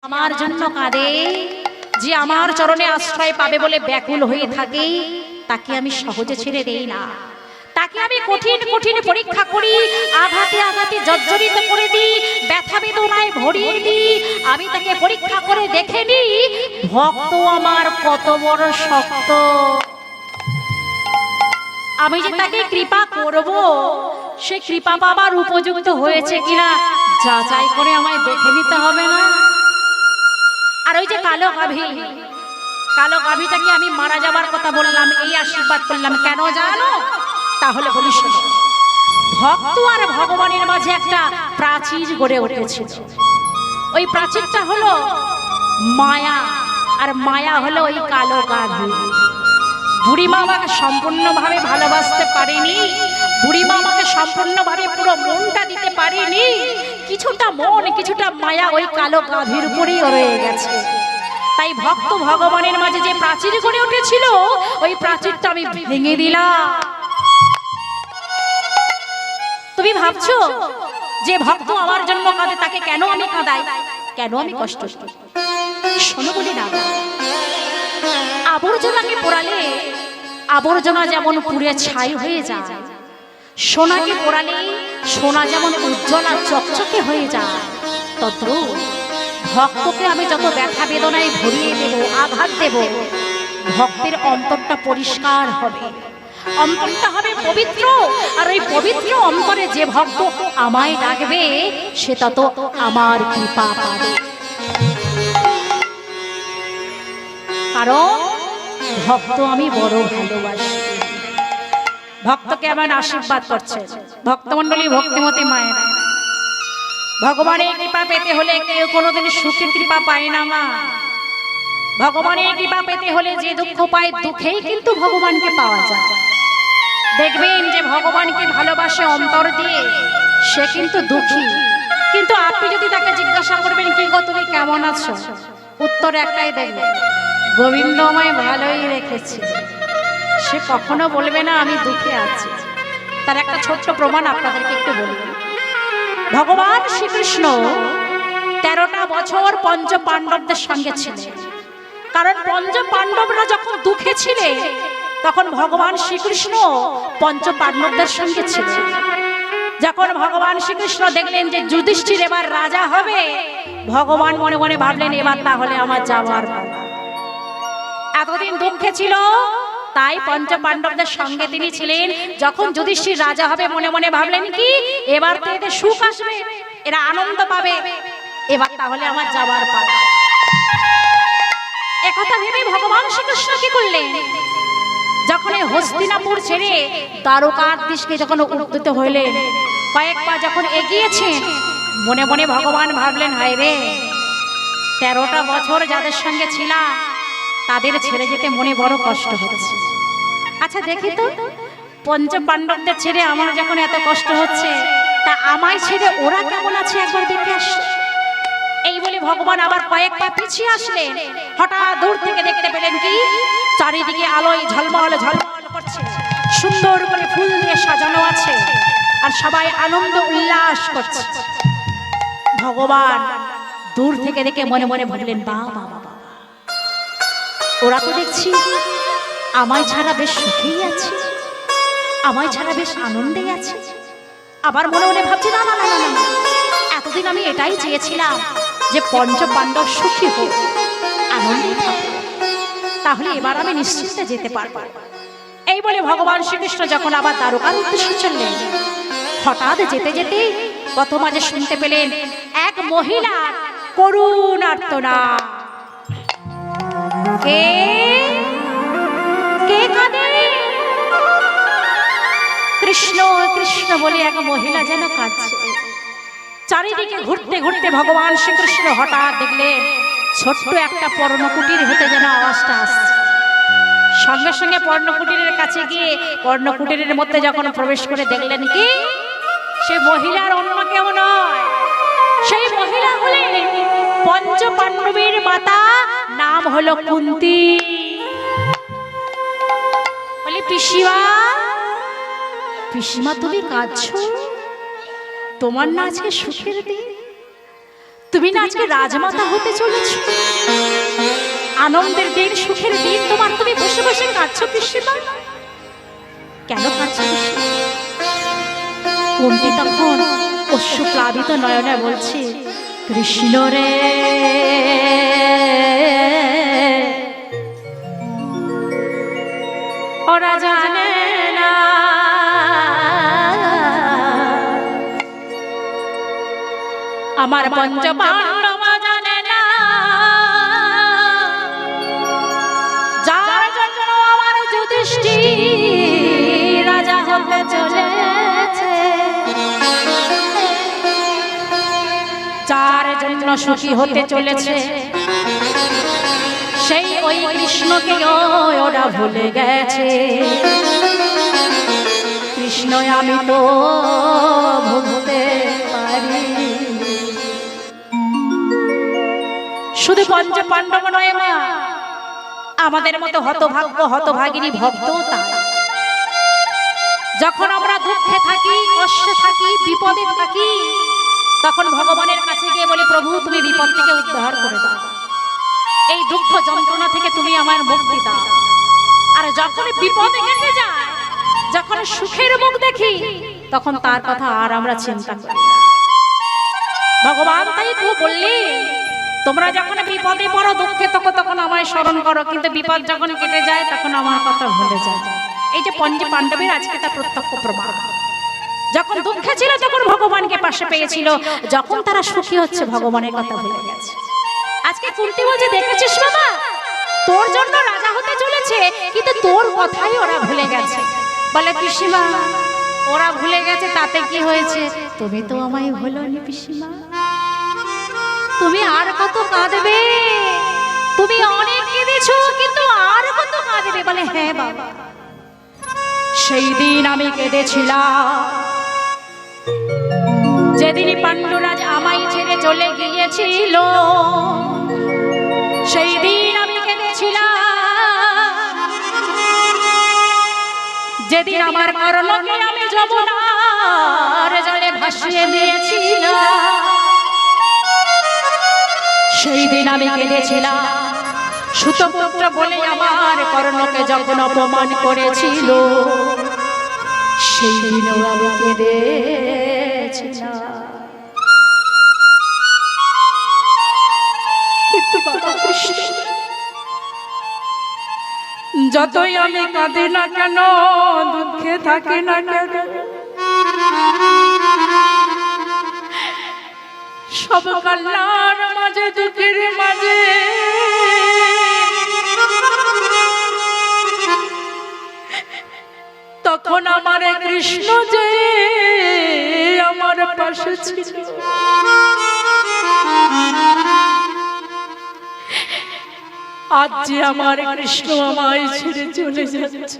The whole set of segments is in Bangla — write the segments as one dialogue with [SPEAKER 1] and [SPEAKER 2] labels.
[SPEAKER 1] আমার জন্য কাঁদে, যে আমার চরণে আশ্রয় পাবে বলে ব্যাকুল হয়ে থাকে, তাকে আমি সহজে ছেড়ে দেই না। তাকে আমি কঠিন কঠিন পরীক্ষা করি, আঘাতে আঘাতে জর্জরিত করে দিই, ব্যথা বেদনায় ভরিয়ে দিই। আমি তাকে পরীক্ষা করে দেখে নিই ভক্ত আমার কত বড় শক্ত। আমি যে তাকে কৃপা করব, সে কৃপা পাবার উপযুক্ত হয়েছে কিনা যাচাই করে আমায় দেখে নিতে হবে না? আর ওই যে কালো গাভীটাকে আমি মারা যাবার কথা বললাম, এই আশীর্বাদ করলাম কেন জানো? তাহলে বলি শোনো, ভক্ত আর ভগবানের মাঝে একটা প্রাচীর গড়ে উঠেছিল। ওই প্রাচীরটা হলো মায়া, আর মায়া হলো ওই কালো গাভী। বুড়িমা আমাকে সম্পূর্ণভাবে ভালোবাসতে পারেনি, বুড়িমা আমাকে সম্পূর্ণভাবে পুরো মনটা দিতে পারেনি। কিছুটা মন কিছুটা মায়া ওই কালো গাভীর উপরেই রয়ে গেছে। তাই ভক্ত ভগবানের মাঝে যে প্রাচীর গড়ে উঠেছিল, ওই প্রাচীরটা আমি ভেঙে দিলাম। তুমি ভাবছো যে ভক্ত আমার জন্য কাঁদে, তাকে কেন আমি কাঁদাই, কেন আমি কষ্ট করি? শোনো বলি না, আবর্জনাকে পোড়ালে আবর্জনা যেমন পুড়ে ছাই হয়ে যায়, সোনাকে পোড়ালে সোনা যেমন উজ্জ্বল আর চকচকে হয়ে যায়, তদ্রূপ ভক্তকে আমি যত ব্যথা বেদনায় ভরিয়ে দেব, আঘাত দেব, ভক্তের অন্তরটা পরিষ্কার হবে, অন্তরটা হবে পবিত্র। আর ওই পবিত্র অন্তরে যে ভক্ত আমায় ডাকবে, সে তত আমার কৃপা পাবে। কারণ ভক্ত আমি বড় ভালোবাসি। ভক্তকে আমার আশীর্বাদ করছে ভক্তমণ্ডলী, ভক্তিমতী মায়েরা। ভগবানের কৃপা পেতে হলে কেউ কোনোদিন সুখী কৃপা পায় না মা। ভগবানের কৃপা পেতে হলে যে দুঃখ পায়, দুঃখেই কিন্তু ভগবানকে পাওয়া যায়। দেখবেন যে ভগবানকে ভালোবাসে অন্তর দিয়ে, সে কিন্তু দুঃখী, কিন্তু আপনি যদি তাকে জিজ্ঞাসা করবেন কি গো তুমি কেমন আছো, উত্তর একটাই দেখবেন, গোবিন্দ আমায় ভালোই রেখেছে। সে কখনো বলবে না আমি দুঃখে আছি। তার একটা ছোট্ট প্রমাণ আপনাদেরকে একটু বলি। ভগবান শ্রীকৃষ্ণ 13টা বছর পঞ্চ পাণ্ডবদের সঙ্গে ছিলেন। কারণ পঞ্চ পাণ্ডবরা যখন দুঃখে ছিলেন, তখন ভগবান শ্রীকৃষ্ণ পঞ্চ পাণ্ডবদের সঙ্গে ছিলেন। যখন ভগবান শ্রীকৃষ্ণ দেখলেন যে যুধিষ্ঠির এবার রাজা হবে, ভগবান মনে মনে ভাবলেন এবার তাহলে আমার যাওয়ার পালা। এতদিন দুঃখে ছিল, তাই পঞ্চ পাণ্ডবদের সঙ্গে তিনি ছিলেন। যখন যুধিষ্ঠির রাজা হবে, মনে মনে ভাবলেন কি এবার তো এদের সুখ আসবে, এরা আনন্দ পাবে, এবার তাহলে আমার যাওয়ার পালা। একথা ভেবে ভগবান শ্রীকৃষ্ণ কি করলেন, যখন এই হস্তিনাপুর ছেড়ে দ্বারকার দিকে যখন উদ্যত হইলেন, কয়েক পা যখন এগিয়েছেন, মনে মনে ভগবান ভাবলেন হায় রে, 13টা বছর যাদের সঙ্গে ছিলাম তাদের ছেড়ে যেতে মনে বড় কষ্ট হচ্ছে। আচ্ছা দেখি তো, পঞ্চ পাণ্ডবদের ছেড়ে আমার যখন এত কষ্ট হচ্ছে, তা আমায় ছেড়ে ওরা কেমন আছে একবার দেখে আসি। এই বলে ভগবান আবার কয়েক পা পিছিয়ে আসলেন। হঠাৎ দূর থেকে দেখতে পেলেন কি চারিদিকে আলোয় ঝলমল ঝলমল করছে, সুন্দর করে ফুল দিয়ে সাজানো আছে, আর সবাই আনন্দ উল্লাস করছে। ভগবান দূর থেকে দেখে মনে মনে ভাবলেন বাবা, ওরা তো দেখছি আমায় ছাড়া বেশ সুখেই আছে, আমায় ছাড়া বেশ আনন্দেই আছে। আবার মনে মনে ভাবছি না না না না না, এতদিন আমি এটাই চেয়েছিলাম যে পঞ্চ পাণ্ডব সুখী হোক, আনন্দে থাকুক, তাহলে এবার আমি নিশ্চিন্তে যেতে পারবো। এই বলে ভগবান শ্রীকৃষ্ণ যখন আবার দ্বারকার উদ্দেশ্যে চললেন, হঠাৎ যেতে যেতে পথ মাঝে শুনতে পেলেন এক মহিলা করুণ আর্তনাদ। কে কে কাঁদে? কৃষ্ণ কৃষ্ণ বলে এক মহিলা যেন কাঁদছে। চারিদিকে ঘুরতে ঘুরতে ভগবান শ্রীকৃষ্ণ হঠাৎ দেখলেন ছোট্ট একটা পর্ণকুটির হতে যেন আওয়াজটা আসছে। সঙ্গে সঙ্গে পর্ণকুটিরের কাছে গিয়ে পর্ণকুটিরের মধ্যে যখন প্রবেশ করে দেখলেন কি সে মহিলার অন্য কেউ নয়, সেই মহিলা হলেন পঞ্চ পাণ্ডবের মাতা, নাম হলো কুন্তী। বলি পিসিমা, পিসিমা তুমি কাঁদছো? তোমার না আজকে সুখের দিন, তুমি না আজকে রাজমাতা হতে চলেছ, আনন্দের দিন, সুখের দিন তোমার, তুমি বসে বসে কাঁদছো পিসিমা। কেন কাঁদছো পিসিমা? কোনটি তখন অশ্রু প্লাবিত নয়নে বলছে, কৃষ্ণ রে ওরা জানে না আমার পঞ্চপাণ্ডব জানে না, যার জন্য আমার যুধিষ্ঠির রাজা হতে চলেছে, যার জন্য সুখী হতে চলেছে, সেই ওই কৃষ্ণকে ওরা ভুলে গেছে। কৃষ্ণ আমি তো ভুলতে পারি। শুধু পঞ্চ পাণ্ডব নয় মা, আমাদের মতো হতভাগ্য হতভাগিনী ভক্ত তাই। যখন আমরা দুঃখে থাকি, কষ্টে থাকি, বিপদে থাকি, তখন ভগবানের কাছে গিয়ে বলি, প্রভু তুমি বিপদ থেকে উদ্ধার করে দাও, এই দুঃখ যন্ত্রণা থেকে তুমি আমার মুক্তি দাও। আর যখন বিপদে কেটে যায়, যখন সুখের মুখ দেখি, তখন তার কথা আর আমরা চিন্তা করি না। ভগবান তাই তো বললি, তোমরা যখন বিপদে পড়ো, দুঃখে থাকো, তখন আমায় স্মরণ করো, কিন্তু বিপদ যখন কেটে যায় তখন আমার কথা ভুলে যায়। এই যে পঞ্চ পাণ্ডবের আজকে তা প্রত্যক্ষ প্রমাণ। যখন দুঃখে ছিল তখন ভগবানকে পাশে পেয়েছিল, যখন তারা সুখী হচ্ছে ভগবানের কথা ভুলে গেছে। আজকে কুন্তি বলছে, দেখেছিস বাবা, তোর জন্য রাজা হতে চলেছে, কিন্তু তোর কথাই ওরা ভুলে গেছে। বলে পিসিমা, ওরা ভুলে গেছে তাতে কি হয়েছে, তুমি তো আমায় ভুলোনি পিসিমা। তুমি আর কত কাঁদবে, তুমি অনেক কেঁদেছো, কিন্তু আর কত কাঁদবে। বলে হ্যাঁ বাবা, সেই দিন আমি কেঁদেছিলাম, যেদিন পাণ্ডুরাজ আমায় ছেড়ে চলে গিয়েছিল, সেই দিন আমি কেঁদেছিলাম, যেদিন আমার কর্ণকে আমি যমুনার জলে ভাসিয়ে দিয়েছিল, সেই দিন আমি কেঁদেছিলাম। সুতপুত্র বলে আমার কর্ণকে যখন অপমান করেছিল, সেই দিনও আমি কেঁদেছিলাম। কিন্তু বাবা কৃষ্ণ, যতই আমি কাঁদি না কেন, দুঃখে থাকি না কেন, সব কান্নার মাঝে, দুঃখের মাঝে তখন আমার কৃষ্ণ যে আমার পাশে ছিল, আজ যে আমার কৃষ্ণ আমায় ছেড়ে চলে যাচ্ছে।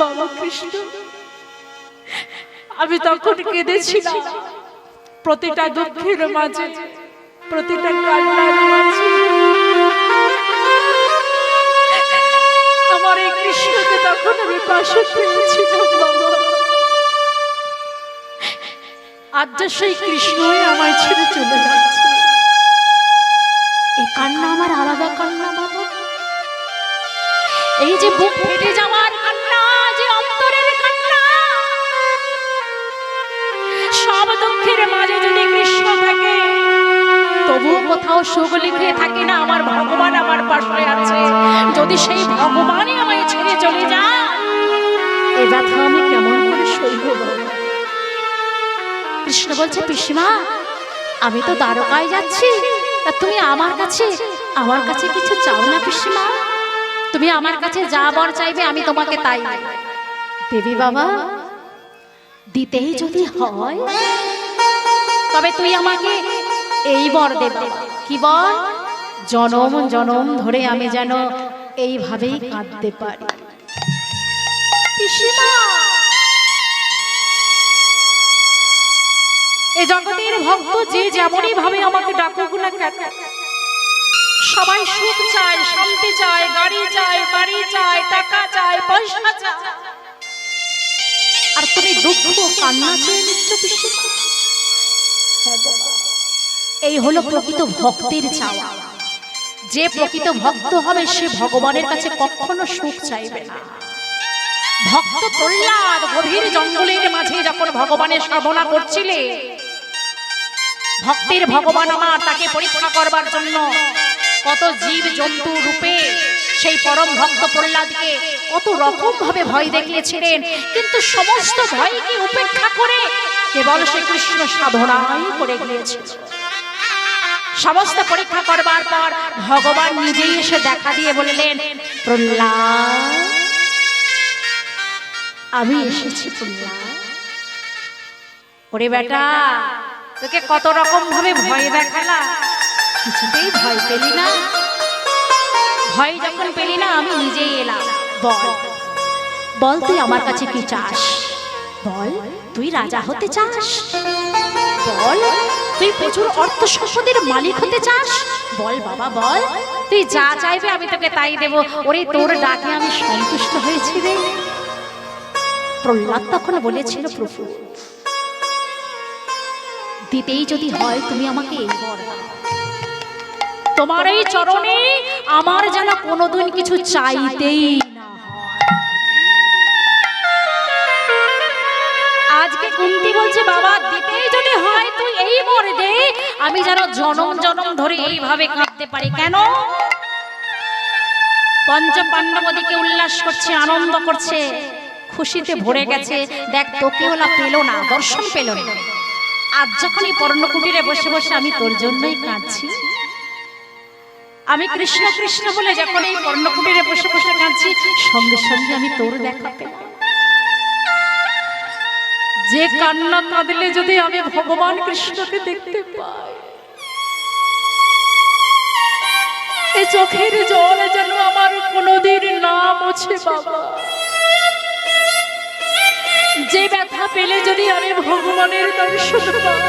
[SPEAKER 1] বাবা কৃষ্ণ, আমি তখন কেঁদেছিলাম, প্রতিটা দুঃখের মাঝে, প্রতিটা কান্নার মাঝে আমার এই কৃষ্ণকে তখন আমি পাশে পেয়েছিলাম। বাবা, আজ যে সেই কৃষ্ণই আমায় ছেড়ে চলে যাচ্ছে, এই কান্না আমার আলাদা কান্না বাবা। এই যে বুক ফেটে যাওয়ার কান্না, যে অন্তরের কান্না, সব দুঃখের মাঝে যদি কৃষ্ণ থাকে, তবু কোথাও সুখ লিখে থাকে না আমার ভগবান আমার পাশে আছে। যদি সেই ভগবানই আমায় ছেড়ে চলে যায়, এ ব্যথা আমি কেমন করে সইব? কৃষ্ণ বলছে, পিসিমা আমি তো দ্বারকায় যাচ্ছি, তুমি আমার কাছে কিছু চাও না পিসিমা? তুমি আমার কাছে যা বর চাইবে আমি তোমাকে তাই দেবী। বাবা, দিতেই যদি হয় তবে তুই আমাকে এই বর দেবে। কি বল? জনম জনম ধরে আমি যেন এইভাবেই কাঁদতে পারি। পিসিমা, এই জগতের ভক্ত যে যেমনই ভাবে আমাকে ডাকুক না কেন, সবাই সুখ চায়, শান্তি চায়, গাড়ি চায়, বাড়ি চায়, টাকা চায়, পয়সা চায়, আর তুমি দুঃখ কান্না চেয়ে নিচ্ছ পিসিমা। হ্যাঁ গো মা, এই হলো প্রকৃত ভক্তের চাওয়া। যে প্রকৃত ভক্ত হবে সে ভগবানের কাছে কখনো সুখ চাইবে না। ভক্ত প্রহ্লাদ গভীর জঙ্গলের মাঝে যখন ভগবানের সাধনা করছিলে, ভক্তের ভগবান আমার তাকে পরীক্ষা করবার জন্য কত জীব জন্তু রূপে সেই পরম ভক্ত প্রহ্লাদকে কত রকম ভাবে ভয় দেখিয়েছিলেন, কিন্তু সমস্ত ভয়কে উপেক্ষা করে কেবল শ্রীকৃষ্ণ সাধনাই করে গিয়েছিল। সমস্ত পরীক্ষা করবার পর ভগবান নিজেই এসে দেখা দিয়ে বললেন, প্রহ্লাদ আমি এসেছি। প্রহ্লাদ ওরে বেটা, তোকে কত রকম ভাবে ভয় দেখালা, কিছুতেই ভয় পেলি না। ভয় যখন পেলি না, আমি নিজেই এলাম। বল বল তুই আমার কাছে কি চাস? বল তুই রাজা হতে চাস? বল তুই প্রচুর অর্থ সম্পদের মালিক হতে চাস? বল বাবা বল, তুই যা চাইবে আমি তোকে তাই দেব। ওরে তোর ডাকে আমি সন্তুষ্ট হয়েছি রে। প্রহ্লাদ তখন বলেছিল, প্রভু দিতেই যদি হয় তুমি আমাকে এই বর দাও। তোমার এই চরণে আমার যেন কোনোদিন কিছু চাইতেই না হয়। আজকে কুন্তি বলছে, বাবা দিতেই যদি হয় তুই এই বর দে, আমি যেন জনম জনম ধরে এইভাবে কাঁদতে পারি। কেন? পঞ্চ পাণ্ডব ওদিকে উল্লাস করছে, আনন্দ করছে, খুশিতে ভরে গেছে। দেখ তোকে ওলা পেল না, দর্শন পেল না। আজ যখন এই পর্ণকুটিরে বসে বসে আমি তোর জন্যই কাঁদছি, আমি কৃষ্ণ কৃষ্ণ বলে যখন এই পর্ণকুটিরে বসে বসে কাঁদছি, সঙ্গে সঙ্গে আমি তোর দেখা পেলাম। যে কান্না কাঁদলে যদি আমি ভগবান কৃষ্ণকে দেখতে পাই, এই চোখের জল যেন আমার কোনোদিন না মোছে বাবা। যে ব্যথা পেলে যদি আমি ভগবানের দর্শন পাই,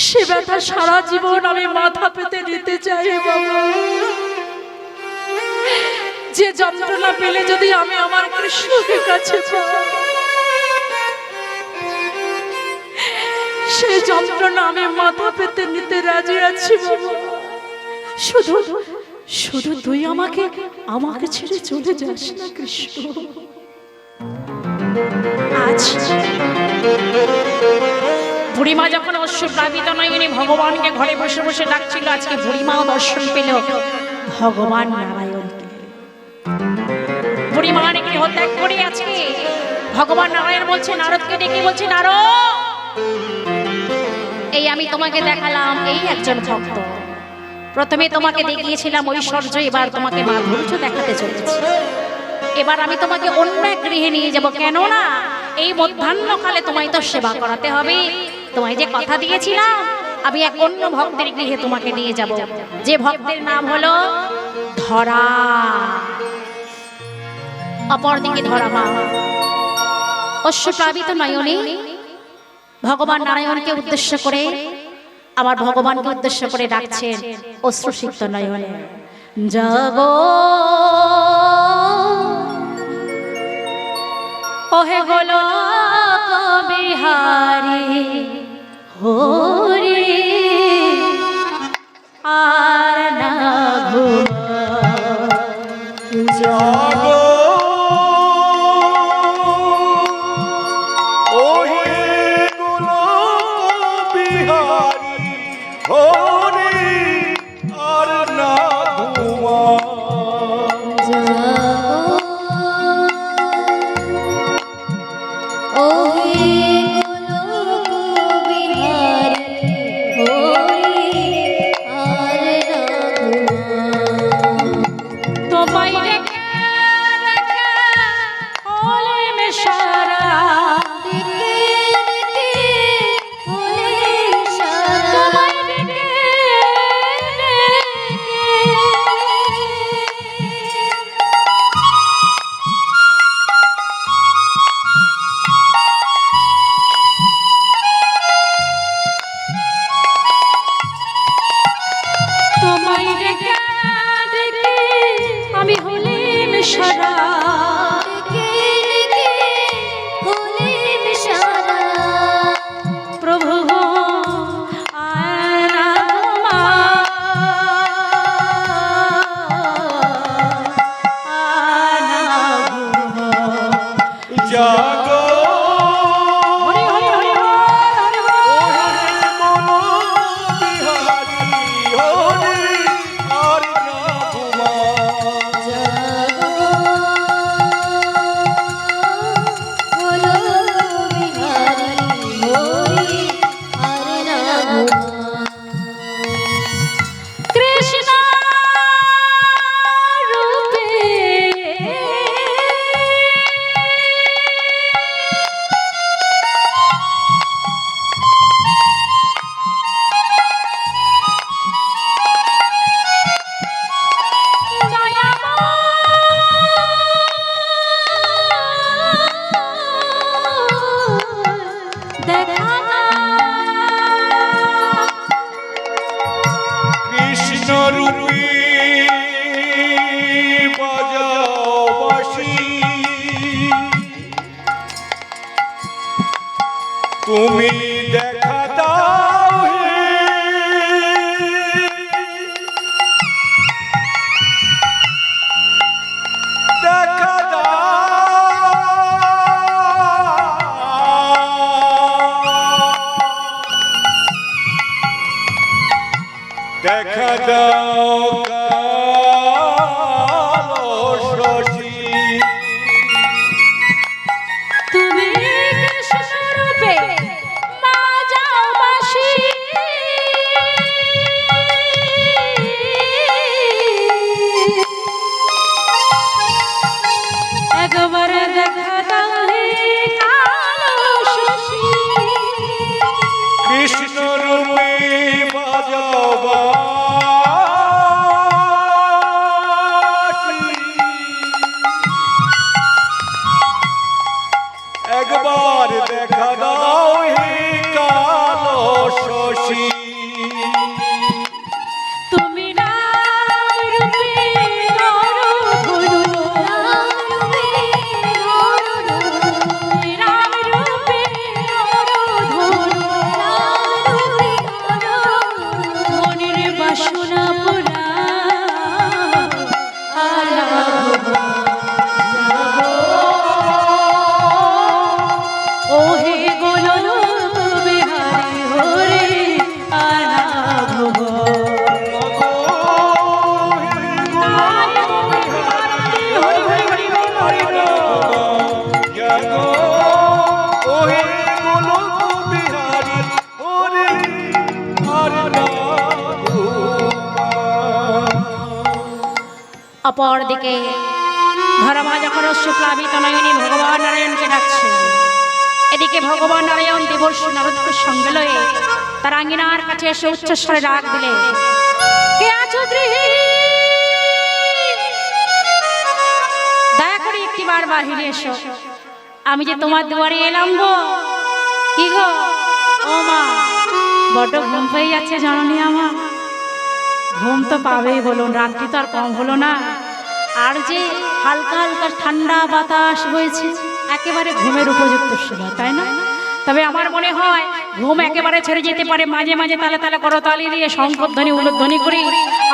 [SPEAKER 1] সে ব্যথা সারা জীবন আমি মাথা পেতে নিতে চাই বাবা। যে যন্ত্রণা পেলে যদি আমি আমার কৃষ্ণকে কাছে পাই, সেই যন্ত্রণা আমি মাথা পেতে নিতে রাজি আছি বাবা। শুধু শুধু তুই আমাকে আমাকে ছেড়ে চলে যাস না কৃষ্ণ। আজ বুড়িমা যখন অশ্রুপ্লাবিত নয়নে ভগবানকে ঘরে বসে বসে ডাকছিল, আজকে বুড়িমাও দর্শন পেল ভগবান নারায়ণকে। বুড়িমা গৃহ ত্যাগ করে আজকে ভগবান নারায়ণ বলছে নারদকে ডেকে, বলছে নারদ, এই আমি তোমাকে দেখালাম এই একজন ভক্ত। প্রথমে তোমাকে দেখিয়েছিলাম ঐশ্বর্য, এবার তোমাকে মাধুর্য দেখাতে চলেছি। এবার আমি তোমাকে অন্য এক গৃহে নিয়ে যাব। কেন না এই মধ্যাহ্নকালে তোমায় তো সেবা করাতে হবে। তোমায় যে কথা দিয়েছিলাম, আমি এক অন্য ভক্তের গৃহে তোমাকে নিয়ে যাব, যে ভক্তের নাম হলো ধরা। অপরদিকে ধরা মা অশ্রুপ্লাবিত নয়নে ভগবান নারায়ণকে উদ্দেশ্য করে, আমার ভগবানকে উদ্দেশ্য করে ডাকছেন অশ্রুসিক্ত নয়নে, জাগো ওহে গোলক বিহারী হরি, আর না
[SPEAKER 2] জাগো ওহে গোলক বিহারী হরি, আর না ঘুমাও।
[SPEAKER 1] ওহে দেখা
[SPEAKER 2] কৃষ্ণ রূপী বাজাও বাঁশি, তুমি দেখা দাও হে, দেখা দেখা দাও কালো শশী,
[SPEAKER 1] তুমি কৃষ্ণ রূপে বাজাও বাঁশি, একবার দেখা দাও হে কালো শশী।
[SPEAKER 2] কৃষ্ণ রূপে বাজাও বাঁশি, একবার দেখা দাও হে কালো শশী,
[SPEAKER 1] তুমি নাম রূপে নরধনু, রাম রূপে নরধনু, মনের বাসনা পুরা ও হে গোলন বিহারি হরে আলাভ। অপরদিকে ধর্মা যখন শুক্লাভিত নয়নী ভগবান নারায়ণকে ডাকছে, এদিকে ভগবান নারায়ণ দেবর্ষি নারদকে সঙ্গে লয়ে তার আঙ্গিনার কাছে এসে উচ্চস্বরে ডাক দিলে, কে আছো গৃহে, দয়া করে একটিবার বাহিরে এসো, আমি যে তোমার দুয়ারে এলাম গো। কি গো ও মা, বড্ড ঘুম পেয়ে যাচ্ছে জাননি আমার। ঘুম তো পাবেই বলুন, রাত্রি তো আর কম হলো না, আর যে হালকা হালকা ঠান্ডা বাতাস বইছে, একেবারে ঘুমের উপযুক্ত সময়, তাই না? তবে আমার মনে হয় ঘুম একেবারে ছেড়ে যেতে পারে মাঝে মাঝে তালে তালে করতালি দিয়ে শঙ্করধ্বনি উলুধ্বনি করি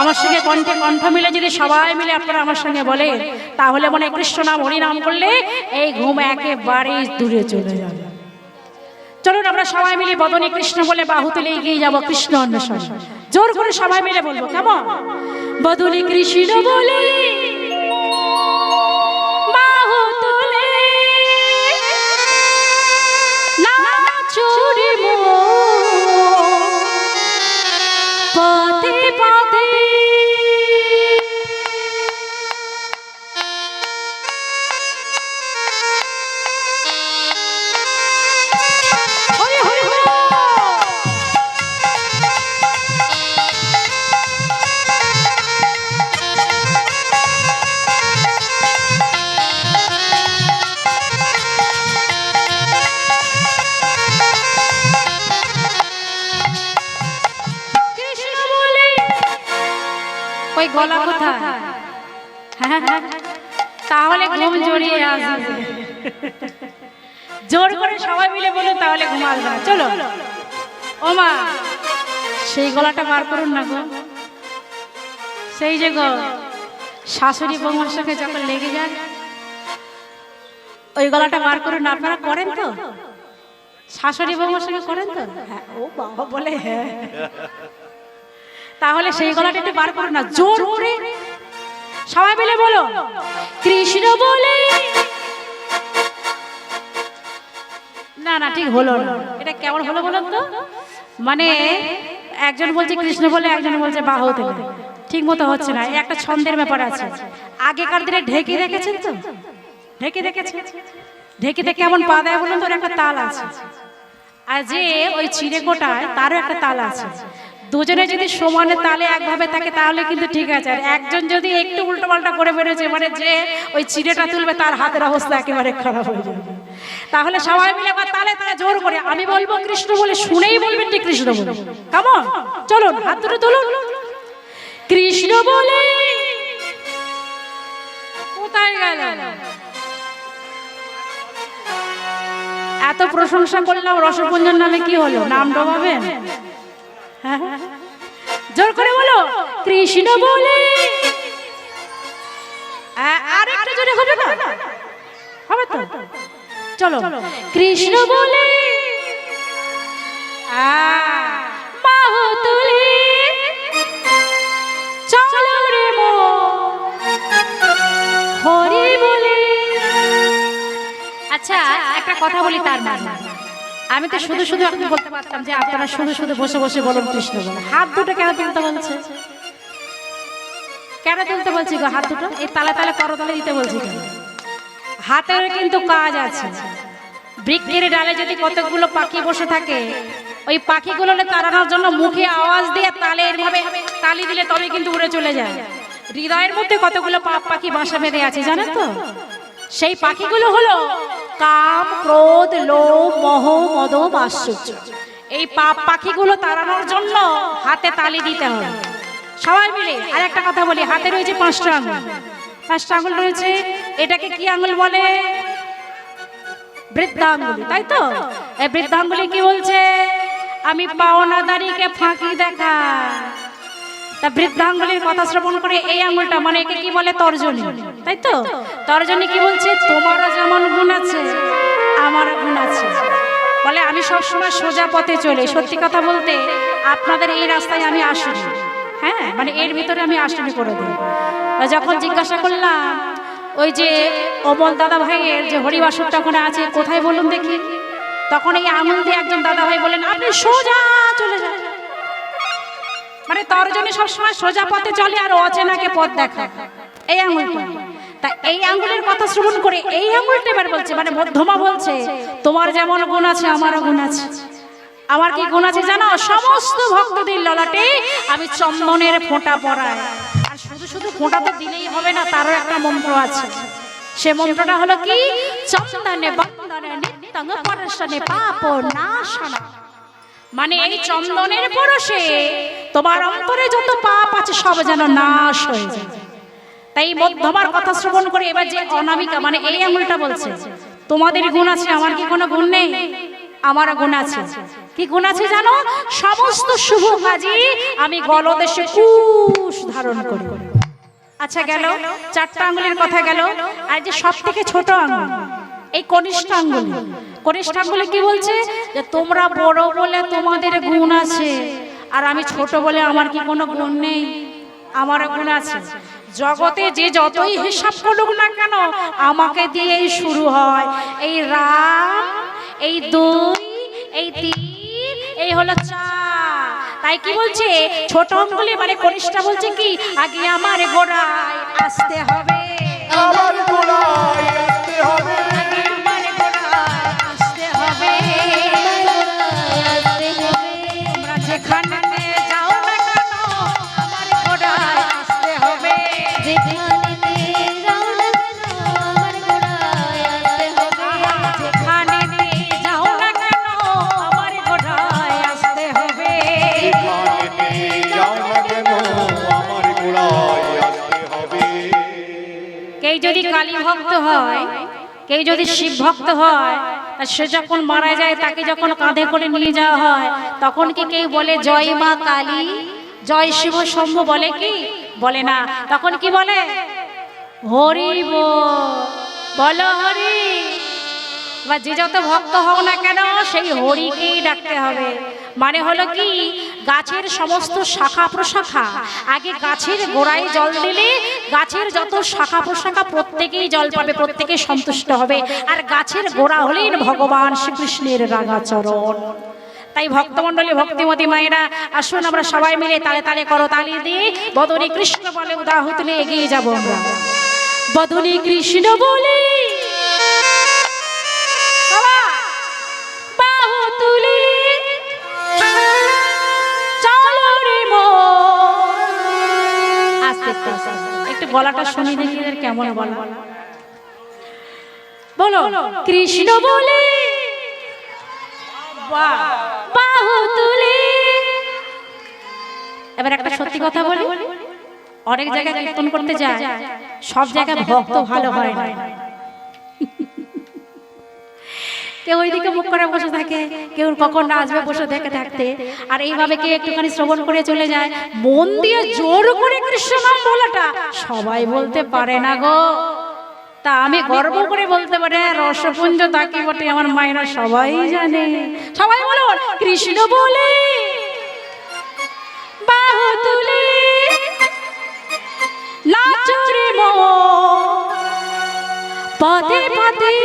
[SPEAKER 1] আমার সঙ্গে কণ্ঠে কণ্ঠ মিলে যদি সবাই মিলে আপনারা আমার সঙ্গে বলে, তাহলে মনে হয় কৃষ্ণ নাম হরি নাম করলে এই ঘুম একেবারে দূরে চলে যাবে। চলুন আমরা সবাই মিলে বদনে কৃষ্ণ বলে বাহু তুলে এগিয়ে যাবো কৃষ্ণ অন্বেষণ। জোর করে সবাই মিলে বলবো, কেমন? বদনে কৃষ্ণ বলে বাহু তুলে নাচুরে মন, পথে পথে ওই গলা কোথায়? হ্যাঁ হ্যাঁ, তাহলে ঘুম জড়িয়ে আসবে। জোর করে সবাই মিলে বলুন, তাহলে ঘুম আসবে না। চলো ও মা, সেই গলাটা বার করুন না গো। সেই যে গো শাশুড়ি বৌমার সঙ্গে যখন লেগে যায়, ওই গলাটা বার করুন। আপনারা করেন তো? শাশুড়ি বৌমার সঙ্গে করেন তো? হ্যাঁ, ও বাবা বলে হ্যাঁ। তাহলে সেই গলাটা একটু বার করুন না, জোর করে সবাই মিলে বলো, কৃষ্ণ বলে। না না, ঠিক হলো না। এটা কেমন হলো বলুন তো? মানে একজন বলছে কৃষ্ণ বলে, একজন বলছে বাহু তুলে, ঠিক মতো হচ্ছে না। একটা ছন্দের ব্যাপার আছে। আগেকার দিনে ঢেকি দেখেছেন তো? ঢেকি দেখেছেন? ঢেকিতে কেমন পা দেয় বলুন তো? ওর একটা তাল আছে। আর যে ওই চিড়ে কোটায়, তারও একটা তাল আছে। দুজনে যদি সমানে তালে একভাবে থাকে তাহলে কিন্তু ঠিক আছে। আর একজন যদি একটু উল্টো পাল্টা করে বেরোচ্ছে, মানে যে ওই চিড়েটা তুলবে তার হাতের অবস্থা একেবারে খারাপ হয়ে যাবে। তাহলে সবাই মিলে একবার তালে তালে জোর করে আমি বলবো কৃষ্ণ বলে, শুনেই বলবেন যে কৃষ্ণ বলে। কেমন? চলুন হাত দুটো তুলুন। কৃষ্ণ বলে কোথায় গেল? এত প্রশংসা করলাম, রসপুঞ্জন নামে কি হলো? নাম ডোবাবেন? হ্যাঁ, জোর করে বলো কৃষ্ণ বলে। আর একটু জোরে হবে না? হবে তো? চলো কৃষ্ণ বলে বাহু তুলে চলো রে মো হরি বলে। আচ্ছা একটা কথা বলি তার মানে, আমি তো শুধু শুধু এখন বলতে পারতাম যে আপনারা শুধু শুধু বসে বসে বলুন কৃষ্ণ বলে। হাত দুটো কেন তুলতে বলছে? কেন তুলতে বলছি গো হাত দুটো? এই তালে তালে করতালে দিতে বলছি কেন? হাতের কিন্তু কাজ আছে। বৃক্ষের ডালে যদি কতগুলো পাখি বসে থাকে, ওই পাখিগুলো তাড়ানোর জন্য মুখে আওয়াজ দিয়ে তালে এরভাবে তালি দিলে তবে কিন্তু উড়ে চলে যায়। হৃদয়ের মধ্যে কতগুলো পাখি বাসা বেঁধে আছে জানেন তো? সেই পাখিগুলো হলো কাম, ক্রোধ, লোভ, মোহ, মদ, মাৎসর্য। এই পাখিগুলো তাড়ানোর জন্য হাতে তালি দিতে হবে সবাই মিলে। আর একটা কথা বলি, হাতে রয়েছে 5টা আঙুল। 5টা আঙুল রয়েছে, এটাকে কি আঙুল বলে? বৃদ্ধাঙ্গুলি, তাই তো? এই বৃদ্ধাঙ্গুলি কি বলছে? আমি পাওনাদারিকে ফাঁকি দেখা। তা বৃদ্ধাঙ্গুলির কথা শ্রবণ করে এই আঙুলটা মানে একে কি বলে? তর্জনী, তাই তো? তর্জনী কি বলছে? তোমারও যেমন গুণ আছে আমারও গুণ আছে। বলে আমি সবসময় সোজা পথে চলে। সত্যি কথা বলতে আপনাদের এই রাস্তায় আমি আসিনি, হ্যাঁ, মানে এর ভিতরে আমি আসিনি করে দিই। যখন জিজ্ঞাসা করলাম ওই যে অমল দাদা ভাইয়ের যে হরিবাসরটা ওখানে আছে, কোথায় বলুন দেখি, তখন এই আঙুল দিয়ে একজন দাদা ভাই বলেন আপনি সোজা চলে যান। মানে তর্জনী সবসময় সোজা পথে চলে আর অচেনাকে পথ দেখায়, এই আঙুলটা। তা এই আঙুলের কথা শ্রবণ করে এই আঙুলটা এবার বলছে, মানে মধ্যমা বলছে তোমার যেমন গুণ আছে আমারও গুণ আছে। আমার কি গুণ আছে জানো? সমস্ত ভক্তদের ললাটে আমি চন্দনের ফোঁটা পরাই। আর শুধু শুধু ফোঁটা তো দিলেই হবে না, তারও একটা মন্ত্র আছে। সে মন্ত্রটা হলো কি? চন্দনে বন্দনে নিত্যং পরশনে পাপ নাশনা। মানে এই চন্দনের পরশে তোমার অন্তরে যত পাপ আছে সব যেন নাশ হয়ে যায়। তাই মধ্যমার কথা শ্রবণ করে এবার যে অনামিকা মানে এই আঙুলটা বলছে তোমাদের গুণ আছে, আমার কি কোনো গুণ নেই? আমার গুণ আছে। কি গুণ আছে জানো? সমস্ত শুভ কাজে আমি গলদেশে কুশ ধারণ করি। আচ্ছা গেল 4টা আঙ্গুলের কথা গেল। আর যে সব থেকে ছোট আঙ্গুল, এই কনিষ্ঠ আঙ্গুল, কনিষ্ঠ আঙ্গুলে কি বলছে? যে তোমরা বড় বলে তোমাদের গুণ আছে, আর আমি ছোট বলে আমার কি কোনো গুণ নেই? আমার গুণ আছে। জগতে যে যতই হিসাব করুক না কেন আমাকে দিয়েই শুরু হয়। এই রাম, এই 2, এই 3, এই হলো 4। তাই কি বলছে? ছোট আঙ্গুলে মানে কনিষ্ঠ বলছে কি? আগে আমার গোড়ায় আসতে হবে,
[SPEAKER 2] আমার গোড়ায় আসতে হবে,
[SPEAKER 1] আগে আমার গোড়ায় আসতে হবে। তোমরা যেখানে যাও না কেন আমার গোড়ায় আসতে হবে। যেখানে যাও না কেন আমার গোড়ায় আসতে হবে। কেউ যদি কালী ভক্ত হয়, কেউ যদি শিব ভক্ত হয়, তা সে যখন মারা যায় তাকে যখন কাঁধে করে নিয়ে যাওয়া হয় তখন কি কেউ বলে জয় মা কালী, জয় শিব শম্ভু বলে কি? বলে না। তখন কি বলে? হরি বলো হরি। বা যে যত ভক্ত হও না কেন সেই হরিকেই ডাকতে হবে। মানে হলো কি? গাছের সমস্ত শাখা প্রশাখা, আগে গাছের গোড়ায় জল দিলে গাছের যত শাখা প্রশাখা প্রত্যেকেই জল পাবে, প্রত্যেকে সন্তুষ্ট হবে। আর গাছের গোড়া হলেন ভগবান শ্রীকৃষ্ণের রাঙাচরণ। তাই ভক্তমণ্ডলী, ভক্তিমতী মায়েরা, আসুন আমরা সবাই মিলে তালে তালে করো তালি দিয়ে বদনী কৃষ্ণ বলে উদাহু তুলে এগিয়ে যাব আমরা। বদনী কৃষ্ণ বলে বাহু তুলে চলো রে মন। আস্তে আস্তে একটু গলাটা শুনি দেখি এদের কেমন বলা। বলো কৃষ্ণ বলে বাহু তুলে। এবার একটা সত্যি কথা বলি, অনেক জায়গায় কীর্তন করতে যায়, সব জায়গায় ভক্ত ভালো হয় না। কেউ ওইদিকে মুখ করে বসে থাকে, কেউ কখন নাচবে বসে দেখে থাকতে, আর এইভাবে কে একটুখানি শ্রবণ করে চলে যায়। মন দিয়ে জোর করে কৃষ্ণ নাম বলাটা সবাই বলতে পারে না গো। তা আমি গর্ব করে বলতে পারি, রসপুঞ্জ তাকে বটে আমার মায়েরা সবাই জানে। সবাই বলো কৃষ্ণ বলে বাহু তুলে নাচো রে মন পদে পদে।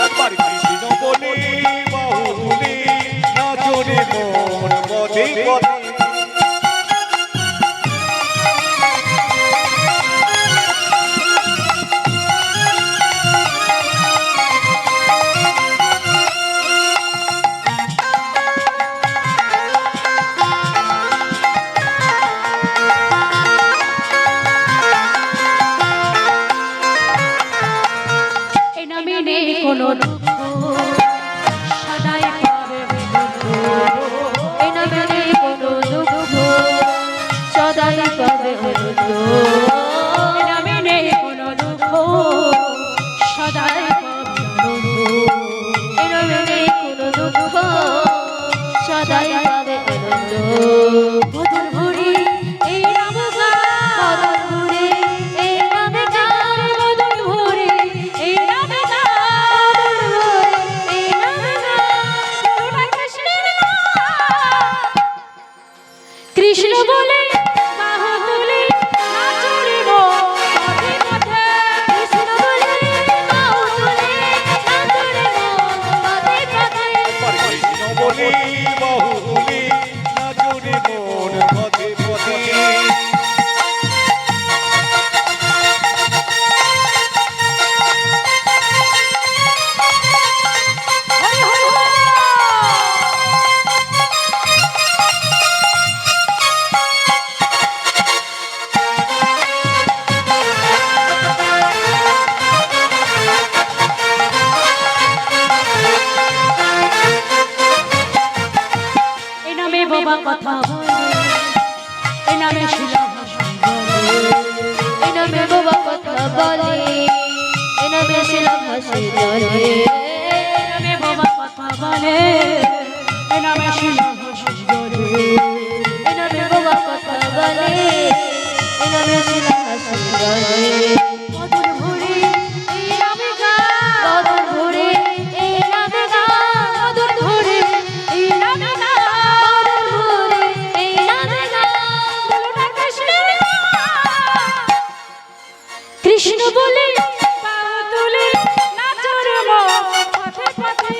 [SPEAKER 2] একবার কৃষ্ণ বলে বাহু তুলে নাচো রে মন পদে পদে।
[SPEAKER 1] কোনো দুঃখ সদাই পাবে দুঃখ, এই নামে নেই কোনো দুঃখ সদাই পাবে দুঃখ, এই নামে নেই কোনো দুঃখ সদাই পাবে আনন্দ, এই নামে নেই কোনো দুঃখ সদাই পাবে আনন্দ। বদল ভরি এই নাম গান, বদল ভরি এই নাম গান, বদল ভরি এই নাম কৃষ্ণ বলে বাহু তুলে নাচো রে মন পদে পদে। কৃষ্ণ বলে বাহু তুলে নাচো রে মন পদে পদে।
[SPEAKER 2] কৃষ্ণ বলে বাহু তুলে নাচো রে মন পদে পদে।
[SPEAKER 1] বাবা কথা বলে, এই নামে শিলা ভাষণ বলে, এই নামে বাবা কথা বলে, এই নামে শিলা ভাষণ বলে, এই নামে বাবা কথা বলে, এই নামে শিলা ভাষণ বলে, এই নামে বাবা কথা বলে, এই নামে শিলা ভাষণ বলে। বদল ভরে এই নামে গান, বদল ভরে এই নামে গান, বদল ভরে এই নামে গান, কৃষ্ণ বলে বাহু তুলে নাচো রে মন পদে পদে।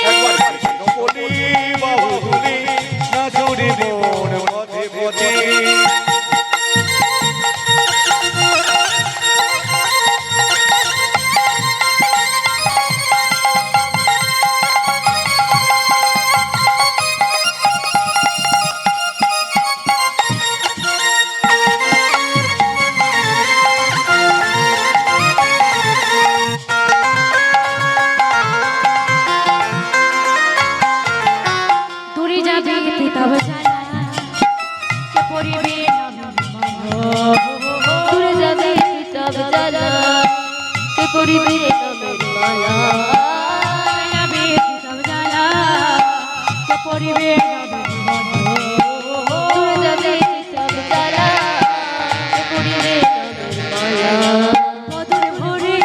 [SPEAKER 2] একবার কৃষ্ণ বলে বাহু তুলে নাচো রে মন পদে পদে।
[SPEAKER 1] দূরে যাবে তবে জানা কে পরিবে দূরে যাবে তবে জানা কে পরিবে নামের মালা, যাবে তবে জানা কে পরিবে নামের মালা, দূরে যাবে তবে জানা কে পরিবে নামের মালা। বদল ভরে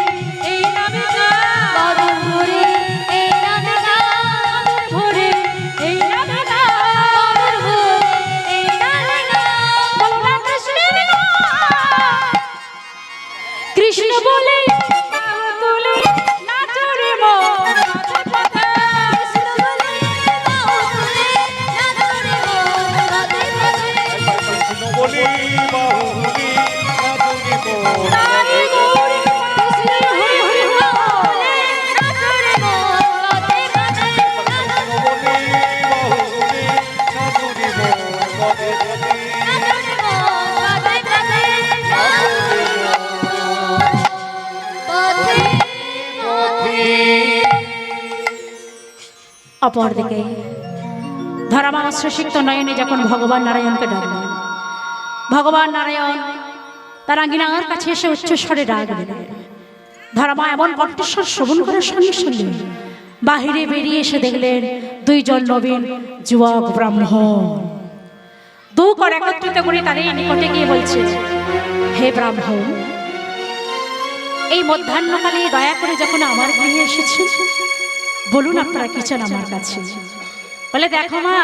[SPEAKER 1] এই নামে গান, বদল ভরে এই নামে গান, বদল ভরে এই নামে গান, বদল ভরে এই নামে গান। বলো না কৃষ্ণের নাম। কৃষ্ণ বলে বাহু তুলে নাচো রে মন পদে পদে। কৃষ্ণ বলে বাহু তুলে নাচো রে মন পদে পদে।
[SPEAKER 2] কৃষ্ণ বলে বাহু তুলে নাচো রে মন
[SPEAKER 1] তাই গৌরী কৃষ্ণ হরি হরি বলে নাচো রে মন পদে পদে। অপরদিকে ধরামা অশ্রুসিক্ত নয়নে যখন ভগবান নারায়ণকে ডাকলেন, ভগবান নারায়ণ তার আঙ্গিনার কাছে এসে উচ্চস্বরে ডাক দিলেন। ধরামা এমন কণ্ঠস্বর শ্রবণ করার সঙ্গে সঙ্গে বাহিরে বেরিয়ে এসে দেখলেন দুইজন নবীন যুবক ব্রাহ্মণ দু কর একত্রিত করে তাদের নিকটে গিয়ে বলছে, হে ব্রাহ্মণ, এই মধ্যাহ্নকালে দয়া করে যখন আমার গৃহে এসেছে, বলুন আপনারা কি চান আমার কাছে। বলে, দেখো মা,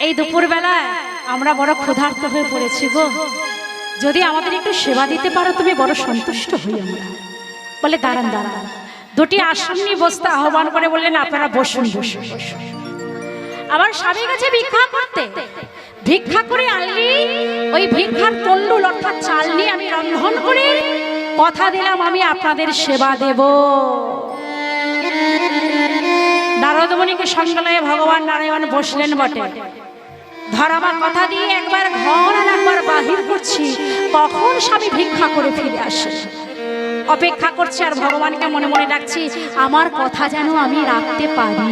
[SPEAKER 1] এই দুপুরবেলায় আমরা বড় ক্ষুধার্ত হয়ে পড়েছি গো, যদি আমাদের একটু সেবা দিতে পারো তুমি বড় সন্তুষ্ট হই আমরা। বলে, দাঁড়ান দাঁড়ান, দুটি আসন নিয়ে বসতে আহ্বান করে বললেন, আপনারা বসুন বসুন বসুন। আমার স্বামী গেছে ভিক্ষা করতে, ভিক্ষা করে আনলি ওই ভিক্ষার তন্ডুল অর্থাৎ চাল নিয়ে আমি রন্ধন করে কথা দিলাম আমি আপনাদের সেবা দেব। নারদমণিকে সঙ্গে ভগবান নারায়ণ বসলেন বটে। ধরামা কথা দিয়ে একবার ঘর আর একবার বাহির করছি, কখন স্বামী ভিক্ষা করে ফিরে আসে। অপেক্ষা করছে আর ভগবানকে মনে মনে ডাকছি, আমার কথা যেন আমি রাখতে পারি।